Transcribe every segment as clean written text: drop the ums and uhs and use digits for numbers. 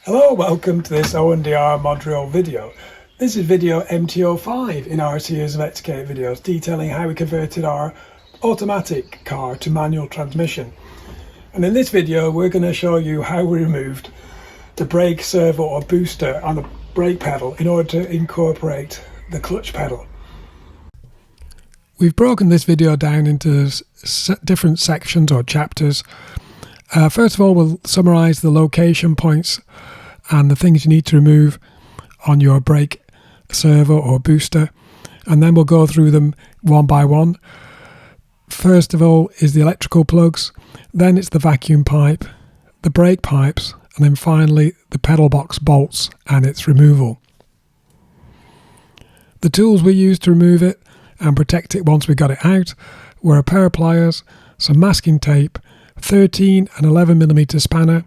Hello, welcome to this O&DR Modurol video. This is video MT05 in our series of XK8 videos detailing how we converted our automatic car to manual transmission. And in this video we're going to show you how we removed the brake servo or booster on the brake pedal in order to incorporate the clutch pedal. We've broken this video down into different sections or chapters. First of all, we'll summarise the location points and the things you need to remove on your brake servo or booster, and then we'll go through them one by one. First of all is the electrical plugs, then it's the vacuum pipe, the brake pipes, and then finally the pedal box bolts and its removal. The tools we used to remove it and protect it once we got it out were a pair of pliers, some masking tape, 13 and 11mm spanner,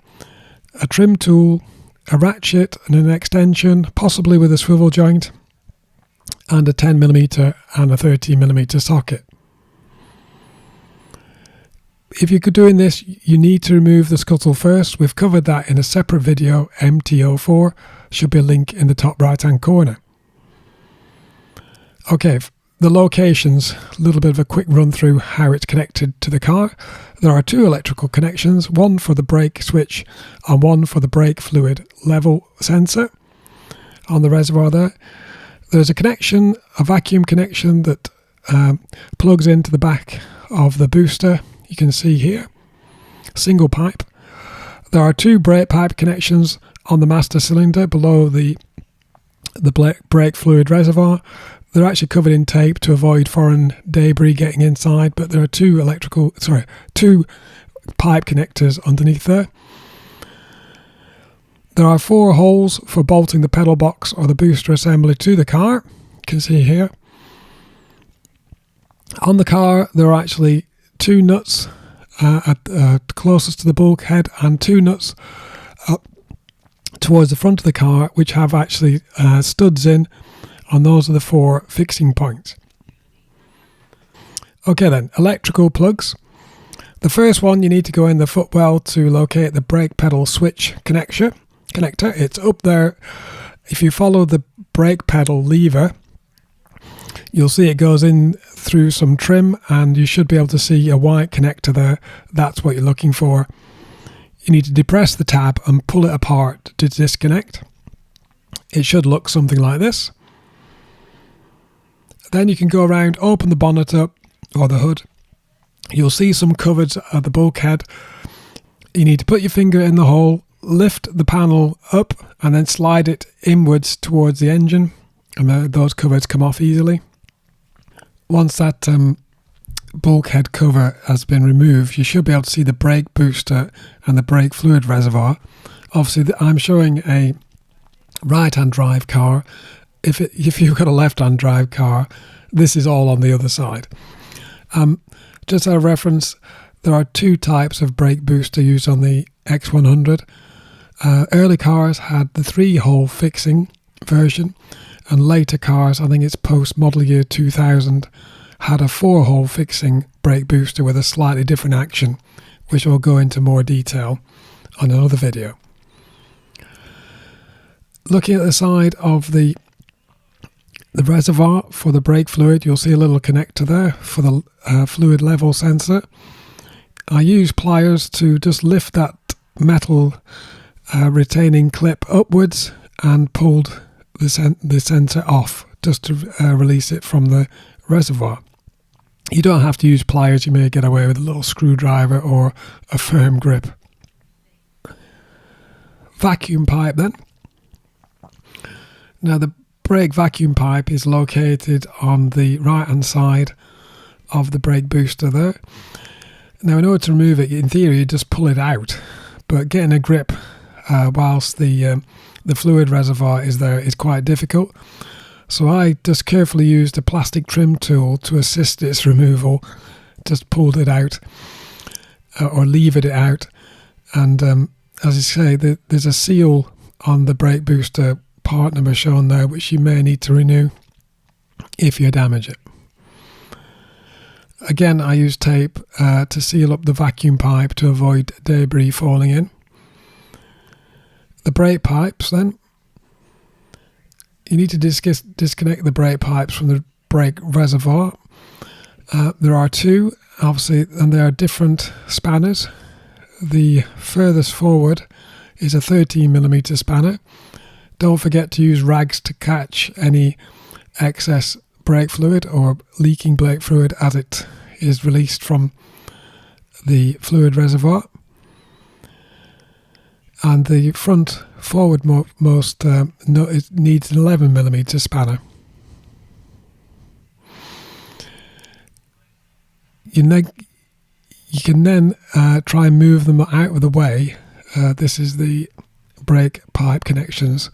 a trim tool, a ratchet and an extension, possibly with a swivel joint, and a 10mm and a 13mm socket. If you're doing this, you need to remove the scuttle first. We've covered that in a separate video, MT04, should be a link in the top right hand corner. Okay, the locations, a little bit of a quick run through how it's connected to the car. There are two electrical connections, one for the brake switch and one for the brake fluid level sensor on the reservoir there. There's a connection, a vacuum connection that plugs into the back of the booster. You can see here, single pipe. There are two brake pipe connections on the master cylinder below the brake fluid reservoir. They're actually covered in tape to avoid foreign debris getting inside, but there are two pipe connectors underneath there. There are 4 holes for bolting the pedal box or the booster assembly to the car. You can see here. On the car there are actually 2 nuts closest to the bulkhead and 2 nuts towards the front of the car which have actually studs in, and those are the 4 fixing points. Okay then, electrical plugs. The first one, you need to go in the footwell to locate the brake pedal switch connector. It's up there. If you follow the brake pedal lever, you'll see it goes in through some trim and you should be able to see a white connector there. That's what you're looking for. You need to depress the tab and pull it apart to disconnect. It should look something like this. Then you can go around, open the bonnet up or the hood. You'll see some covers at the bulkhead. You need to put your finger in the hole, lift the panel up and then slide it inwards towards the engine, and those covers come off easily. Once that bulkhead cover has been removed, you should be able to see the brake booster and the brake fluid reservoir. Obviously I'm showing a right-hand drive car. If you've got a left-hand drive car, this is all on the other side. Just as a reference, there are 2 types of brake booster used on the X100. Early cars had the 3-hole fixing version, and later cars, I think it's post-model year 2000, had a 4-hole fixing brake booster with a slightly different action, which we'll go into more detail on another video. Looking at the side of the reservoir for the brake fluid, you'll see a little connector there for the fluid level sensor. I use pliers to just lift that metal retaining clip upwards and pulled the sensor off just to release it from the reservoir. You don't have to use pliers, you may get away with a little screwdriver or a firm grip. Vacuum pipe then. Now the brake vacuum pipe is located on the right hand side of the brake booster there. Now in order to remove it, in theory you just pull it out, but getting a grip whilst the fluid reservoir is there is quite difficult. So I just carefully used a plastic trim tool to assist its removal, just pulled it out or levered it out, and as I say, there's a seal on the brake booster part number shown there which you may need to renew if you damage it. Again, I use tape to seal up the vacuum pipe to avoid debris falling in. the brake pipes, then you need to disconnect the brake pipes from the brake reservoir. There are two, obviously, and they are different spanners. The furthest forward is a 13mm spanner. Don't forget to use rags to catch any excess brake fluid or leaking brake fluid as it is released from the fluid reservoir. And the front forward most it needs an 11mm spanner. You can then try and move them out of the way. This is the brake pipe connections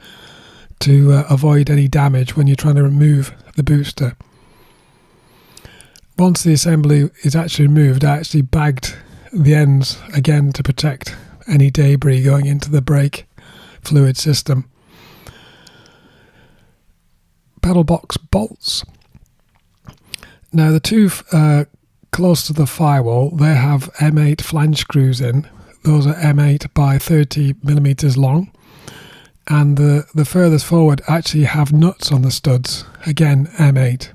to avoid any damage when you're trying to remove the booster. Once the assembly is actually removed, I actually bagged the ends again to protect any debris going into the brake fluid system. Pedal box bolts. Now the two close to the firewall, they have M8 flange screws in. Those are M8 by 30mm long, and the furthest forward actually have nuts on the studs, again M8.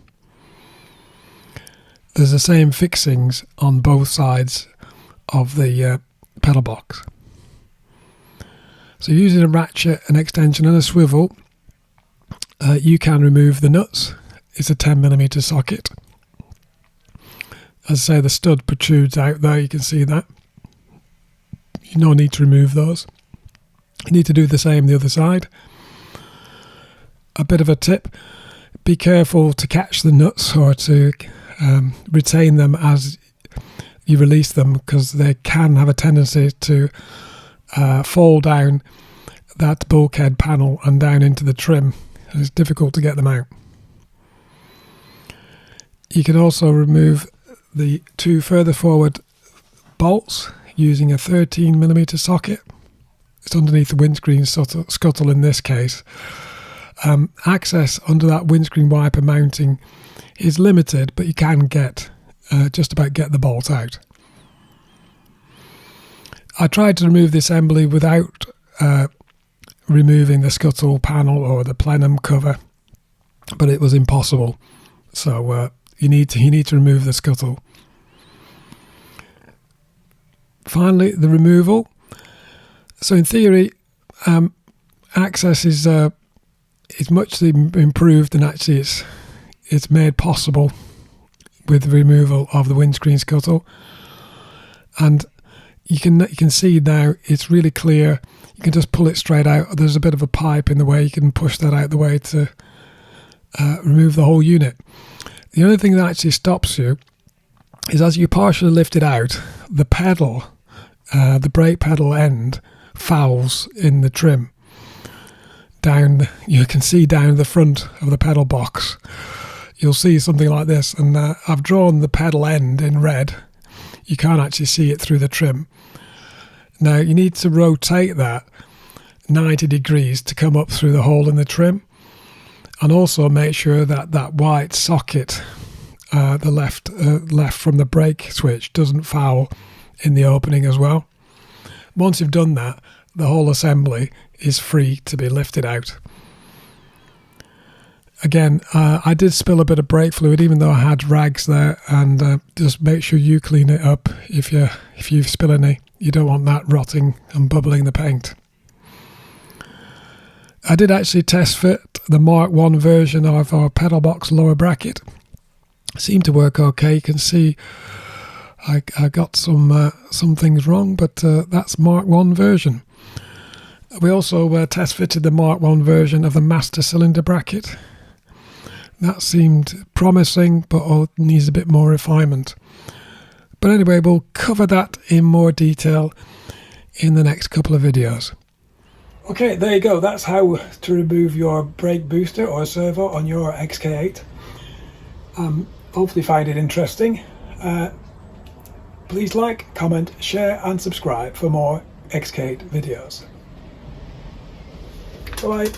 There's the same fixings on both sides of the pedal box. So using a ratchet, an extension and a swivel, you can remove the nuts. It's a 10mm socket. As I say, the stud protrudes out there, you can see that. No need to remove those. You need to do the same the other side. A bit of a tip, be careful to catch the nuts or to retain them as you release them, because they can have a tendency to fall down that bulkhead panel and down into the trim. It's difficult to get them out. You can also remove the two further forward bolts using a 13mm socket. It's underneath the windscreen scuttle in this case. Access under that windscreen wiper mounting is limited, but you can get just about get the bolt out. I tried to remove the assembly without removing the scuttle panel or the plenum cover, but it was impossible. So you need to remove the scuttle. Finally, the removal. So in theory, access is much improved, and actually it's made possible with the removal of the windscreen scuttle. And you can see now it's really clear. You can just pull it straight out. There's a bit of a pipe in the way. You can push that out the way to remove the whole unit. The only thing that actually stops you is as you partially lift it out, the pedal, the brake pedal end fouls in the trim. You can see down the front of the pedal box, you'll see something like this, and I've drawn the pedal end in red. You can't actually see it through the trim. Now you need to rotate that 90 degrees to come up through the hole in the trim, and also make sure that that white socket, the left from the brake switch, doesn't foul in the opening as well. Once you've done that, the whole assembly is free to be lifted out. Again, I did spill a bit of brake fluid even though I had rags there, and just make sure you clean it up if you spill any. You don't want that rotting and bubbling the paint. I did actually test fit the Mark 1 version of our pedal box lower bracket. Seemed to work okay. You can see I got some things wrong, but that's Mark 1 version. We also test fitted the Mark 1 version of the master cylinder bracket. That seemed promising, but needs a bit more refinement. But anyway, we'll cover that in more detail in the next couple of videos. Okay, there you go. That's how to remove your brake booster or servo on your XK8. Hopefully find it interesting. Please like, comment, share and subscribe for more XK8 videos. Bye-bye.